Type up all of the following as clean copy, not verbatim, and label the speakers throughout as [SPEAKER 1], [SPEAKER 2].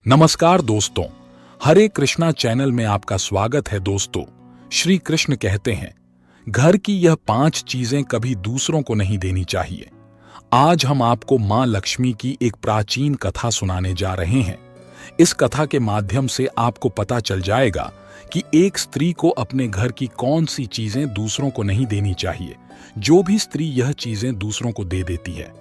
[SPEAKER 1] नमस्कार दोस्तों, हरे कृष्णा चैनल में आपका स्वागत है। दोस्तों, श्री कृष्ण कहते हैं, घर की यह 5 चीजें कभी दूसरों को नहीं देनी चाहिए। आज हम आपको मां लक्ष्मी की एक प्राचीन कथा सुनाने जा रहे हैं। इस कथा के माध्यम से आपको पता चल जाएगा कि एक स्त्री को अपने घर की कौन सी चीजें दूसरों को नहीं देनी चाहिए। जो भी स्त्री यह चीजें दूसरों को दे देती है,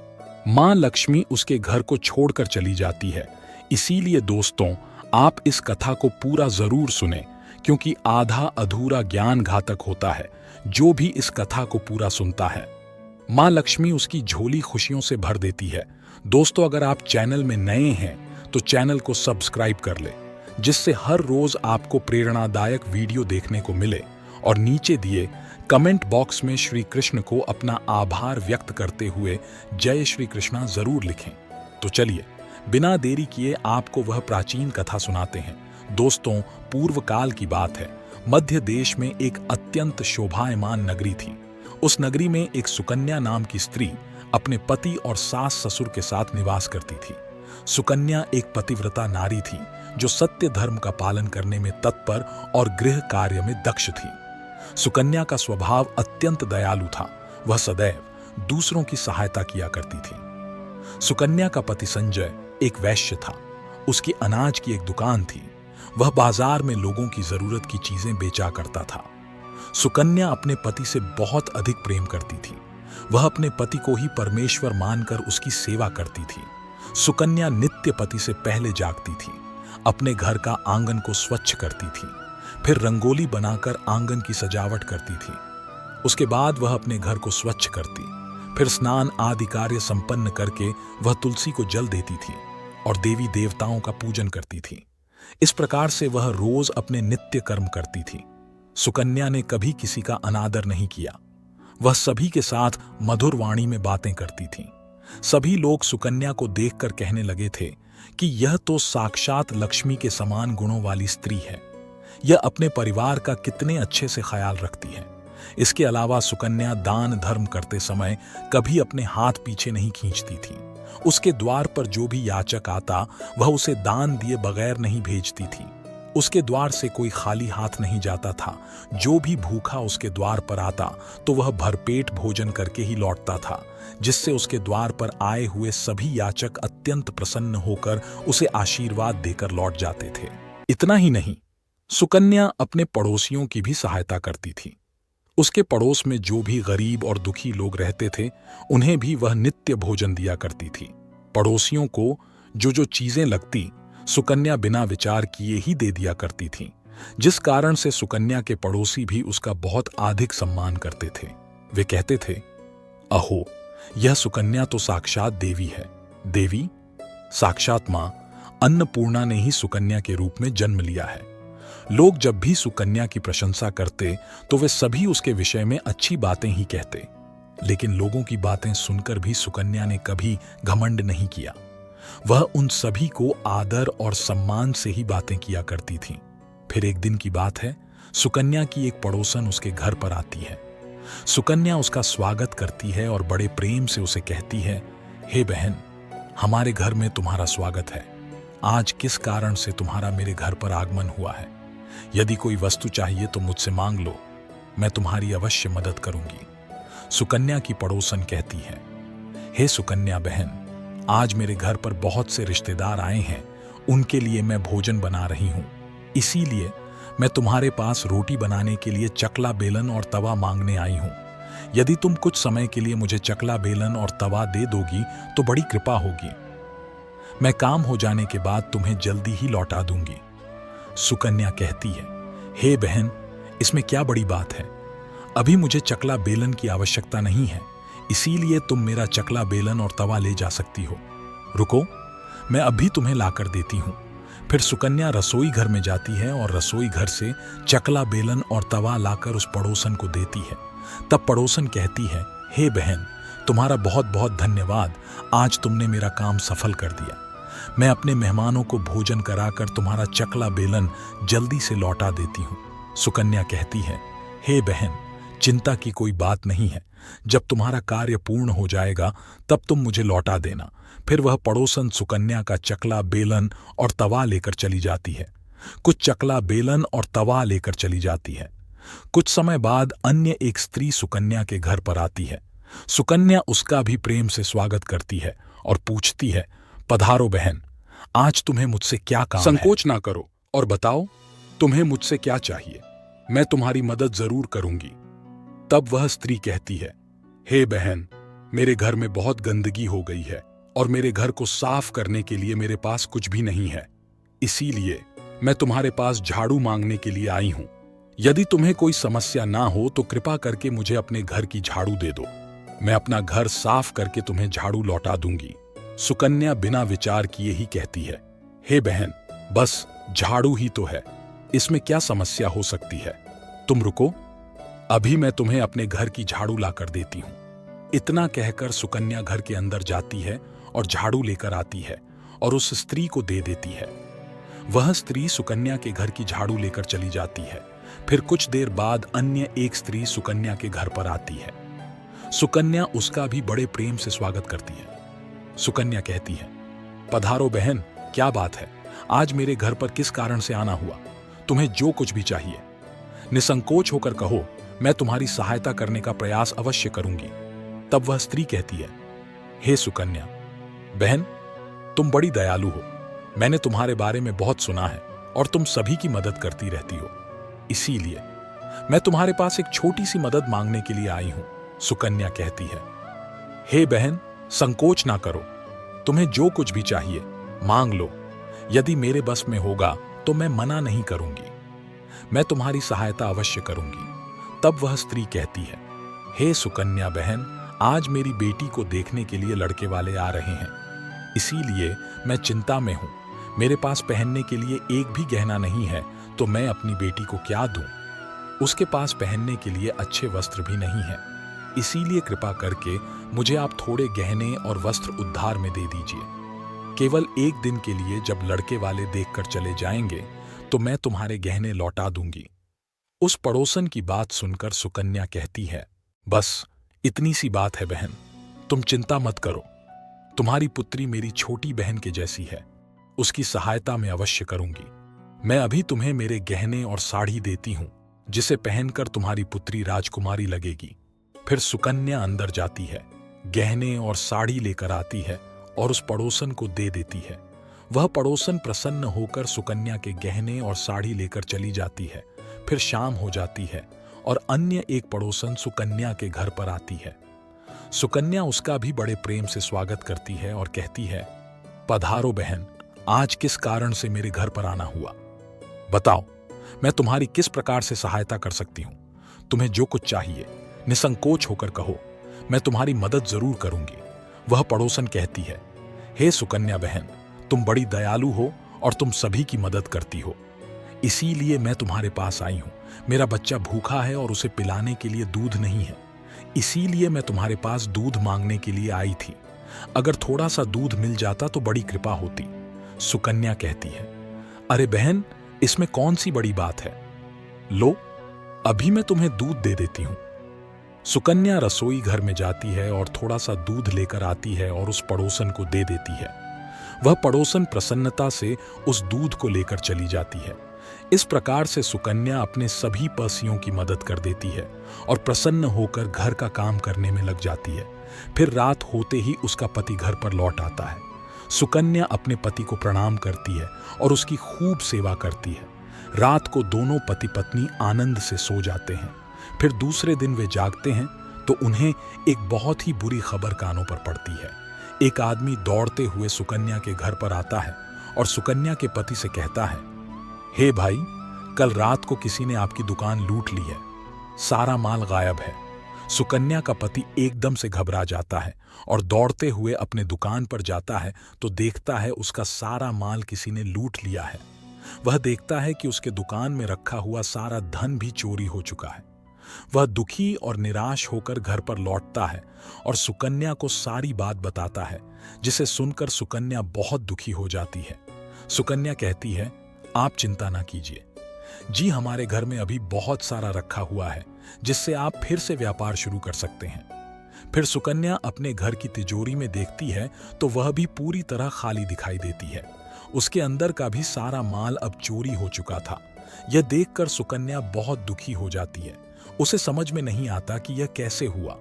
[SPEAKER 1] मां लक्ष्मी उसके घर को छोड़कर चली जाती है। इसीलिए दोस्तों, आप इस कथा को पूरा जरूर सुने, क्योंकि आधा अधूरा ज्ञान घातक होता है। जो भी इस कथा को पूरा सुनता है, मां लक्ष्मी उसकी झोली खुशियों से भर देती है। दोस्तों, अगर आप चैनल में नए हैं तो चैनल को सब्सक्राइब कर ले, जिससे हर रोज आपको प्रेरणादायक वीडियो देखने को मिले। और नीचे दिए कमेंट बॉक्स में श्री कृष्ण को अपना आभार व्यक्त करते हुए जय श्री कृष्णा जरूर लिखें। तो चलिए, बिना देरी किए आपको वह प्राचीन कथा सुनाते हैं। दोस्तों, पूर्व काल की बात है। मध्य देश में एक अत्यंत शोभायमान नगरी थी। उस नगरी में एक सुकन्या नाम की स्त्री अपने पति और सास ससुर के साथ निवास करती थी। सुकन्या एक पतिव्रता नारी थी, जो सत्य धर्म का पालन करने में तत्पर और गृह कार्य में दक्ष थी। सुकन्या का स्वभाव अत्यंत दयालु था। वह सदैव दूसरों की सहायता किया करती थी। सुकन्या का पति संजय एक वैश्य था। उसकी अनाज की एक दुकान थी। वह बाजार में लोगों की जरूरत की चीजें बेचा करता था। सुकन्या अपने पति से बहुत अधिक प्रेम करती थी। वह अपने पति को ही परमेश्वर मानकर उसकी सेवा करती थी। सुकन्या नित्य पति से पहले जागती थी। अपने घर का आंगन को स्वच्छ करती थी, फिर रंगोली बनाकर आंगन की सजावट करती थी। उसके बाद वह अपने घर को स्वच्छ करती, फिर स्नान आदि कार्य संपन्न करके वह तुलसी को जल देती थी और देवी देवताओं का पूजन करती थी। इस प्रकार से वह रोज अपने नित्य कर्म करती थी। सुकन्या ने कभी किसी का अनादर नहीं किया। वह सभी के साथ मधुर वाणी में बातें करती थी। सभी लोग सुकन्या को देखकर कहने लगे थे कि यह तो साक्षात लक्ष्मी के समान गुणों वाली स्त्री है। यह अपने परिवार का कितने अच्छे से ख्याल रखती है। इसके अलावा सुकन्या दान धर्म करते समय कभी अपने हाथ पीछे नहीं खींचती थी। उसके द्वार पर जो भी याचक आता, वह उसे दान दिए बगैर नहीं भेजती थी। उसके द्वार से कोई खाली हाथ नहीं जाता था। जो भी भूखा उसके द्वार पर आता तो वह भरपेट भोजन करके ही लौटता था, जिससे उसके द्वार पर आए हुए सभी याचक अत्यंत प्रसन्न होकर उसे आशीर्वाद देकर लौट जाते थे। इतना ही नहीं, सुकन्या अपने पड़ोसियों की भी सहायता करती थी। उसके पड़ोस में जो भी गरीब और दुखी लोग रहते थे, उन्हें भी वह नित्य भोजन दिया करती थी। पड़ोसियों को जो जो चीजें लगती, सुकन्या बिना विचार किए ही दे दिया करती थी, जिस कारण से सुकन्या के पड़ोसी भी उसका बहुत अधिक सम्मान करते थे। वे कहते थे, अहो, यह सुकन्या तो साक्षात देवी है। देवी, साक्षात मां अन्नपूर्णा ने ही सुकन्या के रूप में जन्म लिया है। लोग जब भी सुकन्या की प्रशंसा करते तो वे सभी उसके विषय में अच्छी बातें ही कहते। लेकिन लोगों की बातें सुनकर भी सुकन्या ने कभी घमंड नहीं किया। वह उन सभी को आदर और सम्मान से ही बातें किया करती थी। फिर एक दिन की बात है, सुकन्या की एक पड़ोसन उसके घर पर आती है। सुकन्या उसका स्वागत करती है और बड़े प्रेम से उसे कहती है, हे बहन, हमारे घर में तुम्हारा स्वागत है। आज किस कारण से तुम्हारा मेरे घर पर आगमन हुआ है? यदि कोई वस्तु चाहिए तो मुझसे मांग लो, मैं तुम्हारी अवश्य मदद करूंगी। सुकन्या की पड़ोसन कहती है, हे सुकन्या बहन, आज मेरे घर पर बहुत से रिश्तेदार आए हैं। उनके लिए मैं भोजन बना रही हूं। इसीलिए मैं तुम्हारे पास रोटी बनाने के लिए चकला बेलन और तवा मांगने आई हूं। यदि तुम कुछ समय के लिए मुझे चकला बेलन और तवा दे दोगी तो बड़ी कृपा होगी। मैं काम हो जाने के बाद तुम्हें जल्दी ही लौटा दूंगी। सुकन्या कहती है, हे बहन, इसमें क्या बड़ी बात है? अभी मुझे चकला बेलन की आवश्यकता नहीं है, इसीलिए तुम मेरा चकला बेलन और तवा ले जा सकती हो। रुको, मैं अभी तुम्हें लाकर देती हूं। फिर सुकन्या रसोई घर में जाती है और रसोई घर से चकला बेलन और तवा लाकर उस पड़ोसन को देती है। तब पड़ोसन कहती है, हे बहन, तुम्हारा बहुत बहुत धन्यवाद। आज तुमने मेरा काम सफल कर दिया। मैं अपने मेहमानों को भोजन कराकर तुम्हारा चकला बेलन जल्दी से लौटा देती हूं। सुकन्या कहती है, हे बहन, चिंता की कोई बात नहीं है। जब तुम्हारा कार्य पूर्ण हो जाएगा तब तुम मुझे लौटा देना। फिर वह पड़ोसन सुकन्या का चकला, बेलन और तवा लेकर चली जाती है। कुछ चकला, बेलन और तवा लेकर चली जाती है। कुछ समय बाद अन्य एक स्त्री सुकन्या के घर पर आती है। सुकन्या उसका भी प्रेम से स्वागत करती है और पूछती है, पधारो बहन, आज तुम्हें मुझसे क्या काम है? संकोच ना करो और बताओ तुम्हें मुझसे क्या चाहिए, मैं तुम्हारी मदद जरूर करूंगी। तब वह स्त्री कहती है, हे बहन, मेरे घर में बहुत गंदगी हो गई है और मेरे घर को साफ करने के लिए मेरे पास कुछ भी नहीं है, इसीलिए मैं तुम्हारे पास झाड़ू मांगने के लिए आई हूं। यदि तुम्हें कोई समस्या ना हो तो कृपा करके मुझे अपने घर की झाड़ू दे दो, मैं अपना घर साफ करके तुम्हें झाड़ू लौटा दूंगी। सुकन्या बिना विचार किए ही कहती है, हे बहन, बस झाड़ू ही तो है, इसमें क्या समस्या हो सकती है? तुम रुको, अभी मैं तुम्हें अपने घर की झाड़ू लाकर देती हूं। इतना कहकर सुकन्या घर के अंदर जाती है और झाड़ू लेकर आती है और उस स्त्री को दे देती है। वह स्त्री सुकन्या के घर की झाड़ू लेकर चली जाती है। फिर कुछ देर बाद अन्य एक स्त्री सुकन्या के घर पर आती है। सुकन्या उसका भी बड़े प्रेम से स्वागत करती है। सुकन्या कहती है, पधारो बहन, क्या बात है, आज मेरे घर पर किस कारण से आना हुआ? तुम्हें जो कुछ भी चाहिए निसंकोच होकर कहो, मैं तुम्हारी सहायता करने का प्रयास अवश्य करूंगी। तब वह स्त्री कहती है, हे सुकन्या, बहन, तुम बड़ी दयालु हो, मैंने तुम्हारे बारे में बहुत सुना है और तुम सभी की मदद करती रहती हो, इसीलिए मैं तुम्हारे पास एक छोटी सी मदद मांगने के लिए आई हूं। सुकन्या कहती है, हे बहन, संकोच ना करो, तुम्हें जो कुछ भी चाहिए मांग लो, यदि मेरे बस में होगा तो मैं मना नहीं करूंगी, मैं तुम्हारी सहायता अवश्य करूंगी। तब वह स्त्री कहती है, हे सुकन्या बहन, आज मेरी बेटी को देखने के लिए लड़के वाले आ रहे हैं, इसीलिए मैं चिंता में हूं, मेरे पास पहनने के लिए एक भी गहना नहीं है, तो मैं अपनी बेटी को क्या दूं? उसके पास पहनने के लिए अच्छे वस्त्र भी नहीं है, इसीलिए कृपा करके मुझे आप थोड़े गहने और वस्त्र उधार में दे दीजिए। केवल एक दिन के लिए जब लड़के वाले देखकर चले जाएंगे तो मैं तुम्हारे गहने लौटा दूंगी। उस पड़ोसन की बात सुनकर सुकन्या कहती है, बस इतनी सी बात है बहन, तुम चिंता मत करो, तुम्हारी पुत्री मेरी छोटी बहन के जैसी है, उसकी सहायता मैं अवश्य करूंगी। मैं अभी तुम्हें मेरे गहने और साड़ी देती हूं, जिसे पहनकर तुम्हारी पुत्री राजकुमारी लगेगी। फिर सुकन्या अंदर जाती है, गहने और साड़ी लेकर आती है और उस पड़ोसन को दे देती है। वह पड़ोसन प्रसन्न होकर सुकन्या के गहने और साड़ी लेकर चली जाती है। फिर शाम हो जाती है और अन्य एक पड़ोसन सुकन्या के घर पर आती है। सुकन्या उसका भी बड़े प्रेम से स्वागत करती है और कहती है, पधारो बहन, आज किस कारण से मेरे घर पर आना हुआ? बताओ, मैं तुम्हारी किस प्रकार से सहायता कर सकती हूं? तुम्हें जो कुछ चाहिए निसंकोच होकर कहो, मैं तुम्हारी मदद जरूर करूंगी। वह पड़ोसन कहती है, हे सुकन्या बहन, तुम बड़ी दयालु हो और तुम सभी की मदद करती हो, इसीलिए मैं तुम्हारे पास आई हूं। मेरा बच्चा भूखा है और उसे पिलाने के लिए दूध नहीं है, इसीलिए मैं तुम्हारे पास दूध मांगने के लिए आई थी। अगर थोड़ा सा दूध मिल जाता तो बड़ी कृपा होती। सुकन्या कहती है, अरे बहन, इसमें कौन सी बड़ी बात है, लो अभी मैं तुम्हें दूध दे देती हूं। सुकन्या रसोई घर में जाती है और थोड़ा सा दूध लेकर आती है और उस पड़ोसन को दे देती है। वह पड़ोसन प्रसन्नता से उस दूध को लेकर चली जाती है। इस प्रकार से सुकन्या अपने सभी पड़ोसियों की मदद कर देती है और प्रसन्न होकर घर का काम करने में लग जाती है। फिर रात होते ही उसका पति घर पर लौट आता है। सुकन्या अपने पति को प्रणाम करती है और उसकी खूब सेवा करती है। रात को दोनों पति पत्नी आनंद से सो जाते हैं। फिर दूसरे दिन वे जागते हैं तो उन्हें एक बहुत ही बुरी खबर कानों पर पड़ती है। एक आदमी दौड़ते हुए सुकन्या के घर पर आता है और सुकन्या के पति से कहता है, हे भाई, कल रात को किसी ने आपकी दुकान लूट ली है, सारा माल गायब है। सुकन्या का पति एकदम से घबरा जाता है और दौड़ते हुए अपने दुकान पर जाता है तो देखता है उसका सारा माल किसी ने लूट लिया है। वह देखता है कि उसके दुकान में रखा हुआ सारा धन भी चोरी हो चुका है। वह दुखी और निराश होकर घर पर लौटता है और सुकन्या को सारी बात बताता है, जिसे सुनकर सुकन्या बहुत दुखी हो जाती है। सुकन्या कहती है, आप चिंता ना कीजिए जी, हमारे घर में अभी बहुत सारा रखा हुआ है, जिससे आप फिर से व्यापार शुरू कर सकते हैं। फिर सुकन्या अपने घर की तिजोरी में देखती है तो वह भी पूरी तरह खाली दिखाई देती है। उसके अंदर का भी सारा माल अब चोरी हो चुका था। यह देखकर सुकन्या बहुत दुखी हो जाती है। उसे समझ में नहीं आता कि यह कैसे हुआ।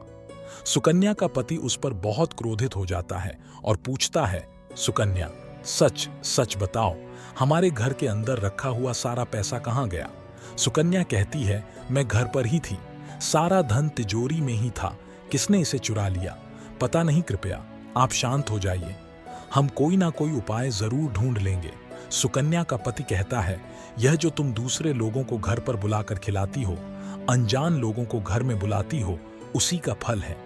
[SPEAKER 1] सुकन्या का पति उस पर बहुत क्रोधित हो जाता है और पूछता है, सुकन्या, सच सच बताओ, हमारे घर के अंदर रखा हुआ सारा पैसा कहाँ गया? सुकन्या कहती है, मैं घर पर ही थी, सारा धन तिजोरी में ही था, किसने इसे चुरा लिया पता नहीं, कृपया आप शांत हो जाइए, हम कोई ना कोई उपाय जरूर ढूंढ लेंगे। सुकन्या का पति कहता है, यह जो तुम दूसरे लोगों को घर पर बुलाकर खिलाती हो, अनजान लोगों को घर में बुलाती हो, उसी का फल है।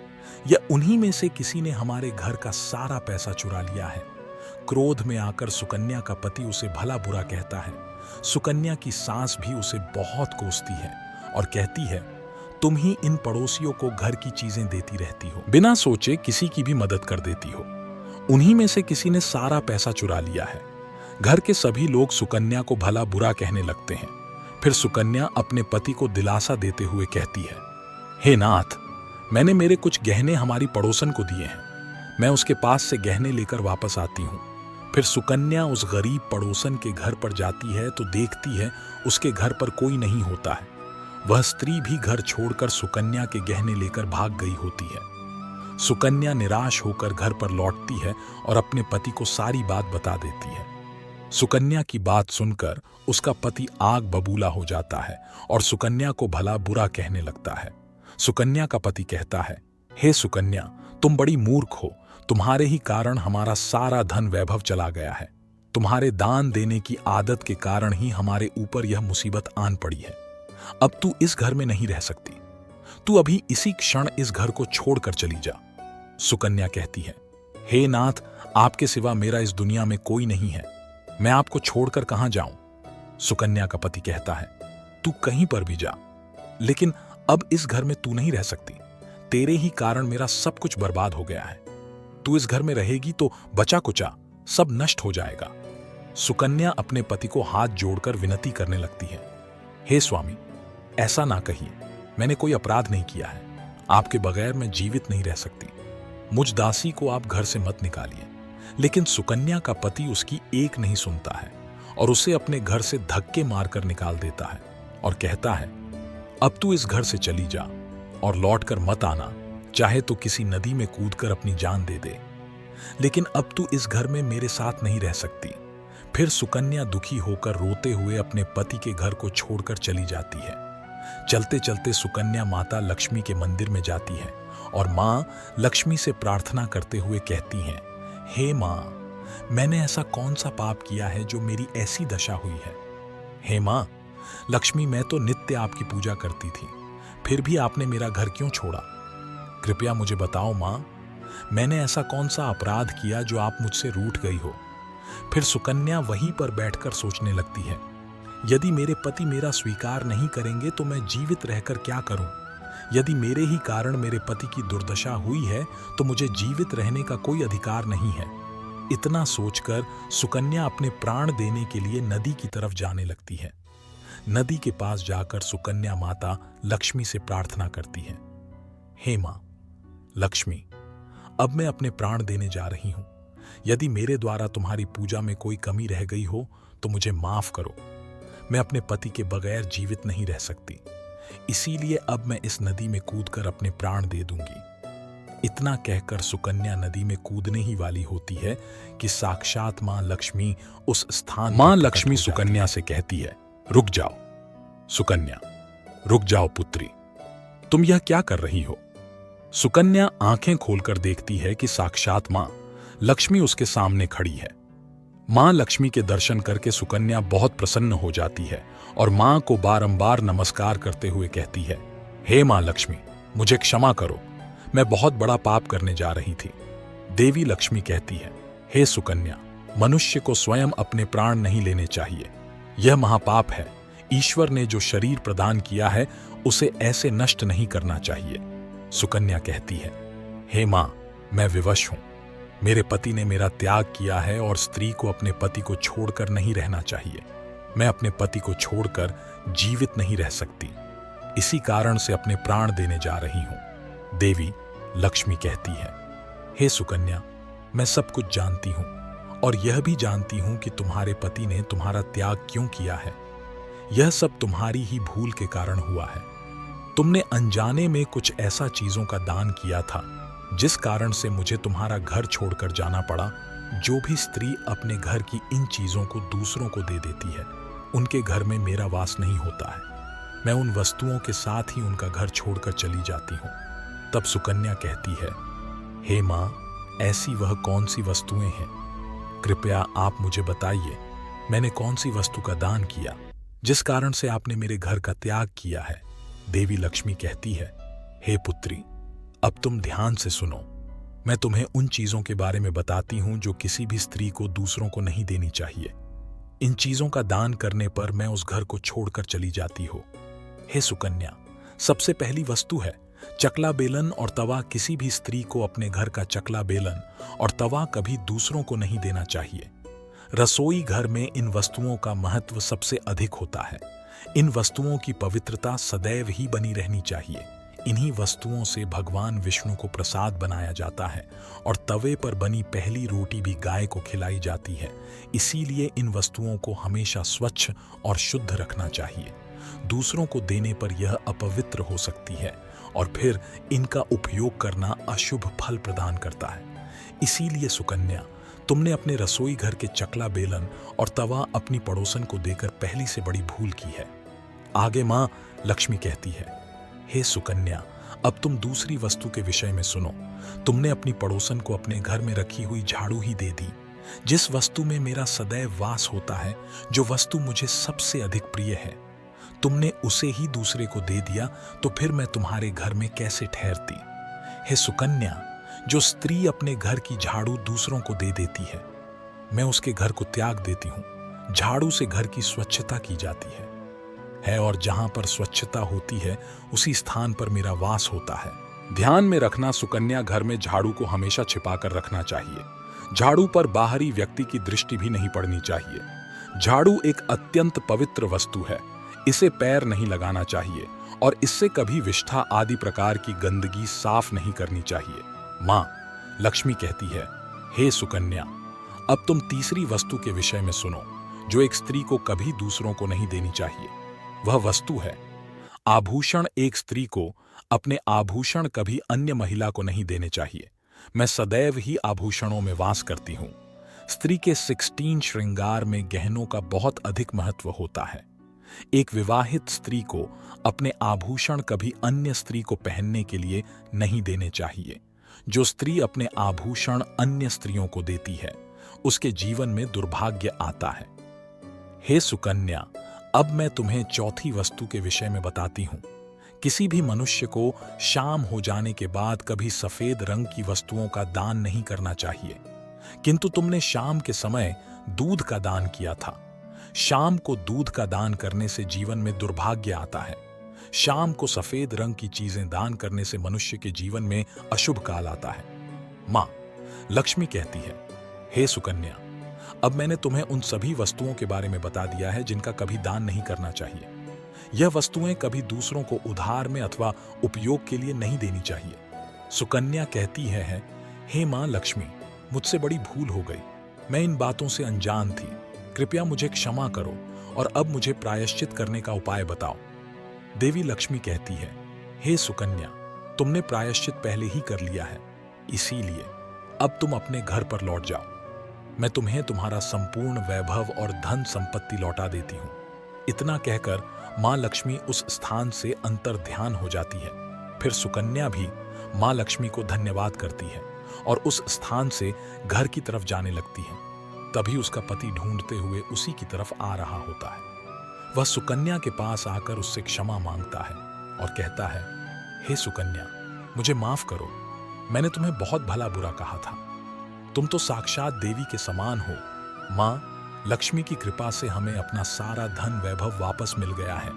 [SPEAKER 1] यह उन्हीं में से किसी ने हमारे घर का सारा पैसा चुरा लिया है। क्रोध में आकर सुकन्या का पति उसे भला बुरा कहता है। सुकन्या की सास भी उसे बहुत कोसती है और कहती है, तुम ही इन पड़ोसियों को घर की चीजें देती रहती हो, बिना सोचे किसी की भी मदद कर देती हो। उन्हीं में से किसी ने सारा पैसा चुरा लिया है। घर के सभी लोग सुकन्या को भला बुरा कहने लगते हैं। फिर सुकन्या अपने पति को दिलासा देते हुए कहती है, हे नाथ, मैंने मेरे कुछ गहने हमारी पड़ोसन को दिए हैं, मैं उसके पास से गहने लेकर वापस आती हूँ। फिर सुकन्या उस गरीब पड़ोसन के घर पर जाती है तो देखती है उसके घर पर कोई नहीं होता है। वह स्त्री भी घर छोड़कर सुकन्या के गहने लेकर भाग गई होती है। सुकन्या निराश होकर घर पर लौटती है और अपने पति को सारी बात बता देती है। सुकन्या की बात सुनकर उसका पति आग बबूला हो जाता है और सुकन्या को भला बुरा कहने लगता है। सुकन्या का पति कहता है, हे सुकन्या, तुम बड़ी मूर्ख हो, तुम्हारे ही कारण हमारा सारा धन वैभव चला गया है। तुम्हारे दान देने की आदत के कारण ही हमारे ऊपर यह मुसीबत आन पड़ी है। अब तू इस घर में नहीं रह सकती, तू अभी इसी क्षण इस घर को छोड़कर चली जा। सुकन्या कहती है, हे नाथ, आपके सिवा मेरा इस दुनिया में कोई नहीं है, मैं आपको छोड़कर कहां जाऊं? सुकन्या का पति कहता है, तू कहीं पर भी जा, लेकिन अब इस घर में तू नहीं रह सकती। तेरे ही कारण मेरा सब कुछ बर्बाद हो गया है। तू इस घर में रहेगी तो बचा कुचा सब नष्ट हो जाएगा। सुकन्या अपने पति को हाथ जोड़कर विनती करने लगती है, हे स्वामी, ऐसा ना कहिए, मैंने कोई अपराध नहीं किया है, आपके बगैर मैं जीवित नहीं रह सकती, मुझ दासी को आप घर से मत निकालिए। लेकिन सुकन्या का पति उसकी एक नहीं सुनता है और उसे अपने घर से धक्के मारकर निकाल देता है और कहता है, अब तू इस घर से चली जा और लौटकर मत आना, चाहे तो किसी नदी में कूदकर अपनी जान दे दे, लेकिन अब तू इस घर में मेरे साथ नहीं रह सकती। फिर सुकन्या दुखी होकर रोते हुए अपने पति के घर को छोड़कर चली जाती है। चलते चलते सुकन्या माता लक्ष्मी के मंदिर में जाती है और मां लक्ष्मी से प्रार्थना करते हुए कहती हैं, हे मां, मैंने ऐसा कौन सा पाप किया है जो मेरी ऐसी दशा हुई है? हे मां लक्ष्मी, मैं तो नित्य आपकी पूजा करती थी, फिर भी आपने मेरा घर क्यों छोड़ा? कृपया मुझे बताओ मां, मैंने ऐसा कौन सा अपराध किया जो आप मुझसे रूठ गई हो? फिर सुकन्या वहीं पर बैठकर सोचने लगती है, यदि मेरे पति मेरा स्वीकार नहीं करेंगे तो मैं जीवित रहकर क्या करूं? यदि मेरे ही कारण मेरे पति की दुर्दशा हुई है तो मुझे जीवित रहने का कोई अधिकार नहीं है। इतना सोचकर सुकन्या अपने प्राण देने के लिए नदी की तरफ जाने लगती है। नदी के पास जाकर सुकन्या माता लक्ष्मी से प्रार्थना करती है, हे मां लक्ष्मी, अब मैं अपने प्राण देने जा रही हूं। यदि मेरे द्वारा तुम्हारी पूजा में कोई कमी रह गई हो तो मुझे माफ करो। मैं अपने पति के बगैर जीवित नहीं रह सकती, इसीलिए अब मैं इस नदी में कूदकर अपने प्राण दे दूंगी। इतना कहकर सुकन्या नदी में कूदने ही वाली होती है कि साक्षात मां लक्ष्मी उस स्थान। मां लक्ष्मी सुकन्या से कहती है, रुक जाओ सुकन्या, रुक जाओ पुत्री, तुम यह क्या कर रही हो? सुकन्या आंखें खोलकर देखती है कि साक्षात मां लक्ष्मी उसके सामने खड़ी है। मां लक्ष्मी के दर्शन करके सुकन्या बहुत प्रसन्न हो जाती है और मां को बारंबार नमस्कार करते हुए कहती है, हे मां लक्ष्मी, मुझे क्षमा करो, मैं बहुत बड़ा पाप करने जा रही थी। देवी लक्ष्मी कहती है, हे सुकन्या, मनुष्य को स्वयं अपने प्राण नहीं लेने चाहिए, यह महापाप है। ईश्वर ने जो शरीर प्रदान किया है उसे ऐसे नष्ट नहीं करना चाहिए। सुकन्या कहती है, हे मां, मैं विवश हूं, मेरे पति ने मेरा त्याग किया है और स्त्री को अपने पति को छोड़कर नहीं रहना चाहिए। मैं अपने पति को छोड़कर जीवित नहीं रह सकती, इसी कारण से अपने प्राण देने जा रही हूं। देवी, लक्ष्मी कहती है, हे सुकन्या, मैं सब कुछ जानती हूं और यह भी जानती हूं कि तुम्हारे पति ने तुम्हारा त्याग क्यों किया है। यह सब तुम्हारी ही भूल के कारण हुआ है। तुमने अनजाने में कुछ ऐसा चीजों का दान किया था जिस कारण से मुझे तुम्हारा घर छोड़कर जाना पड़ा। जो भी स्त्री अपने घर की इन चीजों को दूसरों को दे देती है, उनके घर में मेरा वास नहीं होता है। मैं उन वस्तुओं के साथ ही उनका घर छोड़कर चली जाती हूँ। तब सुकन्या कहती है, हे माँ, ऐसी वह कौन सी वस्तुएं हैं? कृपया आप मुझे बताइए, मैंने कौन सी वस्तु का दान किया जिस कारण से आपने मेरे घर का त्याग किया है? देवी लक्ष्मी कहती है, हे पुत्री, अब तुम ध्यान से सुनो। मैं तुम्हें उन चीजों के बारे में बताती हूं जो किसी भी स्त्री को दूसरों को नहीं देनी चाहिए। इन चीजों का दान करने पर मैं उस घर को छोड़कर चली जाती हूं। हे सुकन्या, सबसे पहली वस्तु है चकला बेलन और तवा। किसी भी स्त्री को अपने घर का चकला बेलन और तवा कभी दूसरों को नहीं देना चाहिए। रसोई घर में इन वस्तुओं का महत्व सबसे अधिक होता है। इन वस्तुओं की पवित्रता सदैव ही बनी रहनी चाहिए। इन्हीं वस्तुओं से भगवान विष्णु को प्रसाद बनाया जाता है और तवे पर बनी पहली रोटी भी गाय को खिलाई जाती है। इसीलिए इन वस्तुओं को हमेशा स्वच्छ और शुद्ध रखना चाहिए। दूसरों को देने पर यह अपवित्र हो सकती है और फिर इनका उपयोग करना अशुभ फल प्रदान करता है। इसीलिए सुकन्या, तुमने अपने रसोई घर के चकला बेलन और तवा अपनी पड़ोसन को देकर पहली से बड़ी भूल की है। आगे मां लक्ष्मी कहती है, हे सुकन्या, अब तुम दूसरी वस्तु के विषय में सुनो। तुमने अपनी पड़ोसन को अपने घर में रखी हुई झाड़ू ही दे दी, जिस वस्तु में मेरा सदैव वास होता है, जो वस्तु मुझे सबसे अधिक प्रिय है। तुमने उसे ही दूसरे को दे दिया तो फिर मैं तुम्हारे घर में कैसे ठहरती? हे सुकन्या, जो स्त्री अपने घर की झाड़ू दूसरों को दे देती है, मैं उसके घर को त्याग देती हूं। झाड़ू से घर की स्वच्छता की जाती है और जहां पर स्वच्छता होती है उसी स्थान पर मेरा वास होता है। ध्यान में रखना सुकन्या, घर में झाड़ू को हमेशा छिपाकर रखना चाहिए। झाड़ू पर बाहरी व्यक्ति की दृष्टि भी नहीं पड़नी चाहिए। झाड़ू एक अत्यंत पवित्र वस्तु है। इसे पैर नहीं लगाना चाहिए और इससे कभी विष्ठा आदि प्रकार की गंदगी साफ नहीं करनी चाहिए। मां लक्ष्मी कहती है, हे सुकन्या, अब तुम तीसरी वस्तु के विषय में सुनो जो एक स्त्री को कभी दूसरों को नहीं देनी चाहिए। वह वस्तु है आभूषण। एक स्त्री को अपने आभूषण कभी अन्य महिला को नहीं देने चाहिए। मैं सदैव ही आभूषणों में वास करती हूं। स्त्री के 16 श्रृंगार में गहनों का बहुत अधिक महत्व होता है। एक विवाहित स्त्री को अपने आभूषण कभी अन्य स्त्री को पहनने के लिए नहीं देने चाहिए। जो स्त्री अपने आभूषण अन्य स्त्रियों को देती है, उसके जीवन में दुर्भाग्य आता है। हे सुकन्या, अब मैं तुम्हें चौथी वस्तु के विषय में बताती हूं। किसी भी मनुष्य को शाम हो जाने के बाद कभी सफेद रंग की वस्तुओं का दान नहीं करना चाहिए, किंतु तुमने शाम के समय दूध का दान किया था। शाम को दूध का दान करने से जीवन में दुर्भाग्य आता है। शाम को सफेद रंग की चीजें दान करने से मनुष्य के जीवन में अशुभ काल आता है। मां लक्ष्मी कहती है, हे सुकन्या, अब मैंने तुम्हें उन सभी वस्तुओं के बारे में बता दिया है जिनका कभी दान नहीं करना चाहिए। यह वस्तुएं कभी दूसरों को उधार में अथवा उपयोग के लिए नहीं देनी चाहिए। सुकन्या कहती है, हे मां लक्ष्मी, मुझसे बड़ी भूल हो गई। मैं इन बातों से अनजान थी। कृपया मुझे क्षमा करो और अब मुझे प्रायश्चित करने का उपाय बताओ। देवी लक्ष्मी कहती है, हे सुकन्या, तुमने प्रायश्चित पहले ही कर लिया है, इसीलिए अब तुम अपने घर पर लौट जाओ। मैं तुम्हें तुम्हारा संपूर्ण वैभव और धन संपत्ति लौटा देती हूं। इतना कहकर मां लक्ष्मी उस स्थान से अंतर्ध्यान हो जाती है। फिर सुकन्या भी मां लक्ष्मी को धन्यवाद करती है और उस स्थान से घर की तरफ जाने लगती है। तभी उसका पति ढूंढते हुए उसी की तरफ आ रहा होता है। वह सुकन्या के पास आकर उससे क्षमा मांगता है और कहता है, हे सुकन्या, मुझे माफ करो। मैंने तुम्हें बहुत भला बुरा कहा था। तुम तो साक्षात देवी के समान हो। मां लक्ष्मी की कृपा से हमें अपना सारा धन वैभव वापस मिल गया है।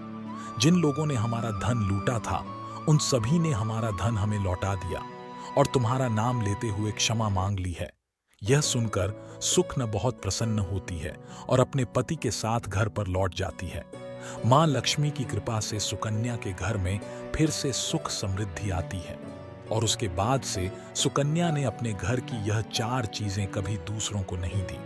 [SPEAKER 1] जिन लोगों ने हमारा धन लूटा था, उन सभी ने हमारा धन हमें लौटा दिया और तुम्हारा नाम लेते हुए क्षमा मांग ली है। यह सुनकर सुखना बहुत प्रसन्न होती है और अपने पति के साथ घर पर लौट जाती है। मां लक्ष्मी की कृपा से सुकन्या के घर में फिर से सुख समृद्धि आती है। और उसके बाद से सुकन्या ने अपने घर की यह 4 चीजें कभी दूसरों को नहीं दी।